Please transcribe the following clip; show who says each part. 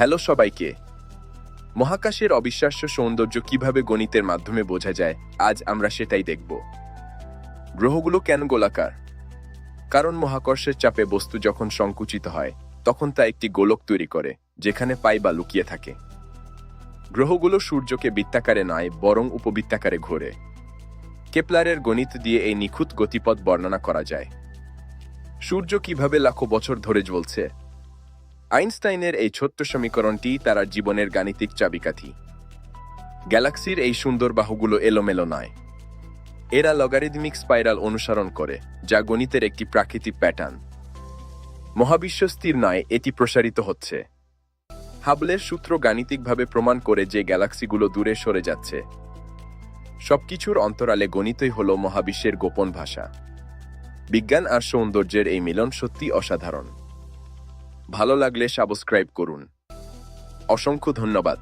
Speaker 1: Hello সবাইকে। মহাকাশের অবিশ্বাস্য সৌন্দর্য কিভাবে গণিতের মাধ্যমে বোঝা যায়, আজ আমরা সেটাই দেখব। গ্রহগুলো কেন গোলাকার? কারণ মহাকর্ষের চাপে বস্তু যখন সংকুচিত হয় তখন তা একটি গোলক তৈরি করে, যেখানে পাই বা লুকিয়ে থাকে। গ্রহগুলো সূর্যকে বৃত্তাকারে নয়, বরং উপবৃত্তাকারে ঘোরে। কেপলারের গণিত দিয়ে এই নিখুঁত গতিপথ বর্ণনা করা যায়। সূর্য কিভাবে লাখো বছর ধরে জ্বলছে? আইনস্টাইনের এই ছোট্ট সমীকরণটি তার জীবনের গাণিতিক চাবিকাঠি। গ্যালাক্সির এই সুন্দর বাহুগুলো এলোমেলো নয়, এরা লগারিদমিক স্পাইরাল অনুসরণ করে, যা গণিতের একটি প্রাকৃতিক প্যাটার্ন। মহাবিশ্ব স্থির নয়, এটি প্রসারিত হচ্ছে। হাবলের সূত্র গাণিতিকভাবে প্রমাণ করে যে গ্যালাক্সিগুলো দূরে সরে যাচ্ছে। সবকিছুর অন্তরালে গণিতই হল মহাবিশ্বের গোপন ভাষা। বিজ্ঞান আর সৌন্দর্যের এই মিলন সত্যি অসাধারণ। ভালো লাগলে সাবস্ক্রাইব করুন। অসংখ্য ধন্যবাদ।